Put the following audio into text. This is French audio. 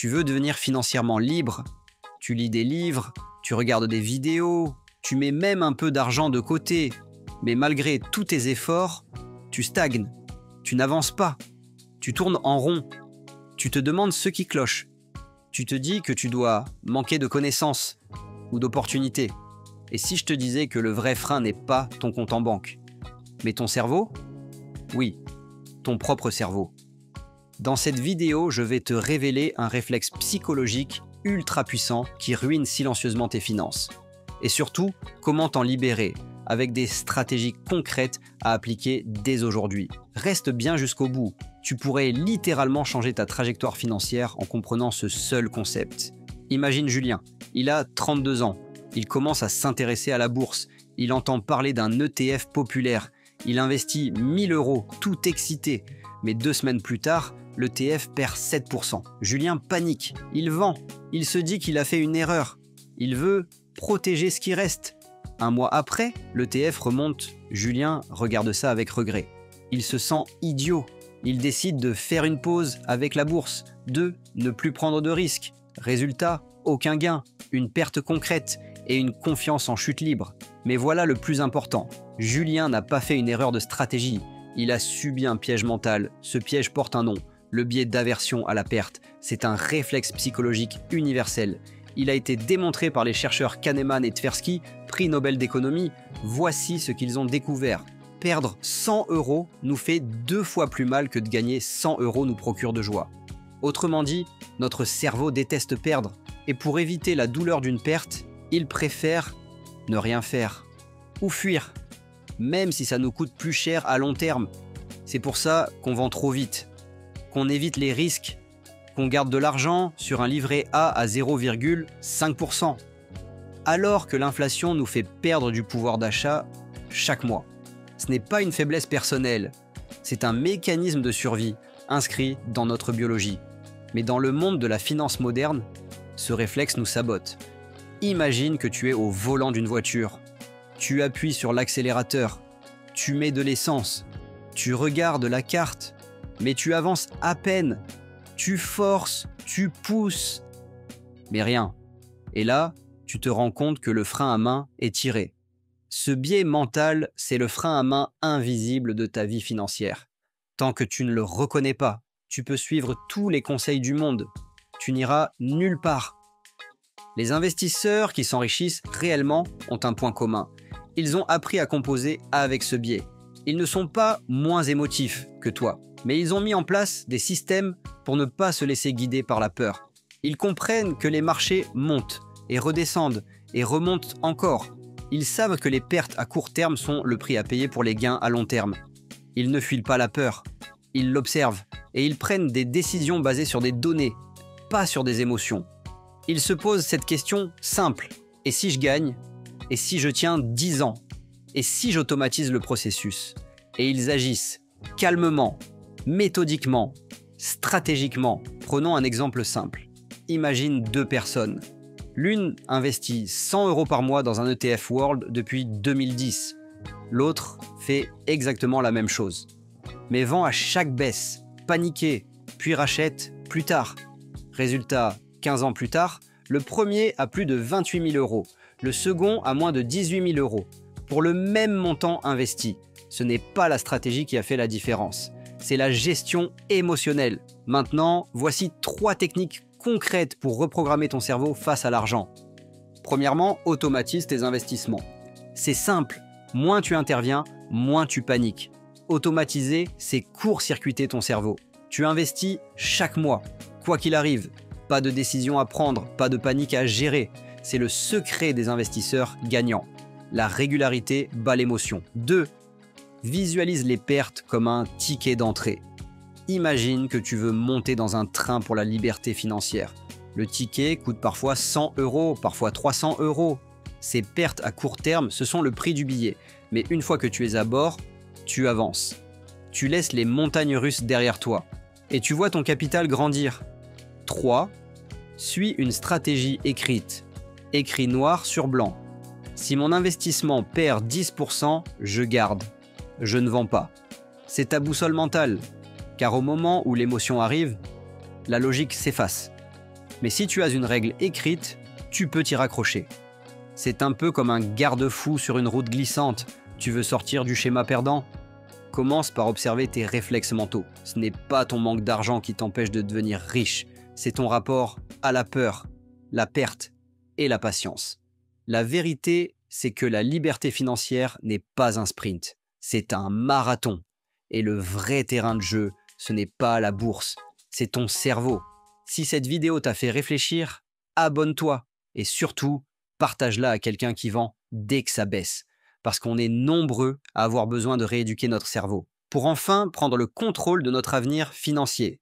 Tu veux devenir financièrement libre. Tu lis des livres, tu regardes des vidéos, tu mets même un peu d'argent de côté. Mais malgré tous tes efforts, tu stagnes. Tu n'avances pas. Tu tournes en rond. Tu te demandes ce qui cloche. Tu te dis que tu dois manquer de connaissances ou d'opportunités. Et si je te disais que le vrai frein n'est pas ton compte en banque, mais ton cerveau? Oui, ton propre cerveau. Dans cette vidéo, je vais te révéler un réflexe psychologique ultra puissant qui ruine silencieusement tes finances. Et surtout, comment t'en libérer avec des stratégies concrètes à appliquer dès aujourd'hui. Reste bien jusqu'au bout. Tu pourrais littéralement changer ta trajectoire financière en comprenant ce seul concept. Imagine Julien, il a 32 ans. Il commence à s'intéresser à la bourse. Il entend parler d'un ETF populaire. Il investit 1000 €, tout excité. Mais 2 semaines plus tard, l'ETF perd 7%. Julien panique. Il vend. Il se dit qu'il a fait une erreur. Il veut protéger ce qui reste. Un mois après, l'ETF remonte. Julien regarde ça avec regret. Il se sent idiot. Il décide de faire une pause avec la bourse, de ne plus prendre de risques. Résultat, aucun gain, une perte concrète et une confiance en chute libre. Mais voilà le plus important. Julien n'a pas fait une erreur de stratégie. Il a subi un piège mental. Ce piège porte un nom, le biais d'aversion à la perte. C'est un réflexe psychologique universel. Il a été démontré par les chercheurs Kahneman et Tversky, prix Nobel d'économie. Voici ce qu'ils ont découvert. Perdre 100 € nous fait 2 fois plus mal que de gagner 100 € nous procure de joie. Autrement dit, notre cerveau déteste perdre. Et pour éviter la douleur d'une perte, il préfère ne rien faire ou fuir, même si ça nous coûte plus cher à long terme. C'est pour ça qu'on vend trop vite, qu'on évite les risques, qu'on garde de l'argent sur un livret A à 0,5%, alors que l'inflation nous fait perdre du pouvoir d'achat chaque mois. Ce n'est pas une faiblesse personnelle, c'est un mécanisme de survie inscrit dans notre biologie. Mais dans le monde de la finance moderne, ce réflexe nous sabote. Imagine que tu es au volant d'une voiture. Tu appuies sur l'accélérateur, tu mets de l'essence, tu regardes la carte, mais tu avances à peine. Tu forces, tu pousses, mais rien. Et là, tu te rends compte que le frein à main est tiré. Ce biais mental, c'est le frein à main invisible de ta vie financière. Tant que tu ne le reconnais pas, tu peux suivre tous les conseils du monde. Tu n'iras nulle part. Les investisseurs qui s'enrichissent réellement ont un point commun. Ils ont appris à composer avec ce biais. Ils ne sont pas moins émotifs que toi, mais ils ont mis en place des systèmes pour ne pas se laisser guider par la peur. Ils comprennent que les marchés montent et redescendent et remontent encore. Ils savent que les pertes à court terme sont le prix à payer pour les gains à long terme. Ils ne fuient pas la peur, ils l'observent et ils prennent des décisions basées sur des données, pas sur des émotions. Ils se posent cette question simple. Et si je gagne? Et si je tiens 10 ans? Et si j'automatise le processus? Et ils agissent calmement, méthodiquement, stratégiquement. Prenons un exemple simple. Imagine 2 personnes. L'une investit 100 € par mois dans un ETF World depuis 2010. L'autre fait exactement la même chose, mais vend à chaque baisse, paniqué, puis rachète plus tard. Résultat, 15 ans plus tard, le premier a plus de 28 000 €, le second a moins de 18 000 €. Pour le même montant investi, ce n'est pas la stratégie qui a fait la différence, c'est la gestion émotionnelle. Maintenant, voici 3 techniques concrètes pour reprogrammer ton cerveau face à l'argent. Premièrement, automatise tes investissements. C'est simple, moins tu interviens, moins tu paniques. Automatiser, c'est court-circuiter ton cerveau. Tu investis chaque mois, quoi qu'il arrive. Pas de décision à prendre, pas de panique à gérer. C'est le secret des investisseurs gagnants. La régularité bat l'émotion. 2. Visualise les pertes comme un ticket d'entrée. Imagine que tu veux monter dans un train pour la liberté financière. Le ticket coûte parfois 100 €, parfois 300 €. Ces pertes à court terme, ce sont le prix du billet. Mais une fois que tu es à bord, tu avances. Tu laisses les montagnes russes derrière toi. Et tu vois ton capital grandir. 3. Suis une stratégie écrite. Écrit noir sur blanc. Si mon investissement perd 10%, je garde. Je ne vends pas. C'est ta boussole mentale. Car au moment où l'émotion arrive, la logique s'efface. Mais si tu as une règle écrite, tu peux t'y raccrocher. C'est un peu comme un garde-fou sur une route glissante. Tu veux sortir du schéma perdant? Commence par observer tes réflexes mentaux. Ce n'est pas ton manque d'argent qui t'empêche de devenir riche, c'est ton rapport à la peur, la perte et la patience. La vérité, c'est que la liberté financière n'est pas un sprint, c'est un marathon. Et le vrai terrain de jeu, ce n'est pas la bourse, c'est ton cerveau. Si cette vidéo t'a fait réfléchir, abonne-toi et surtout, partage-la à quelqu'un qui vend dès que ça baisse. Parce qu'on est nombreux à avoir besoin de rééduquer notre cerveau, pour enfin prendre le contrôle de notre avenir financier.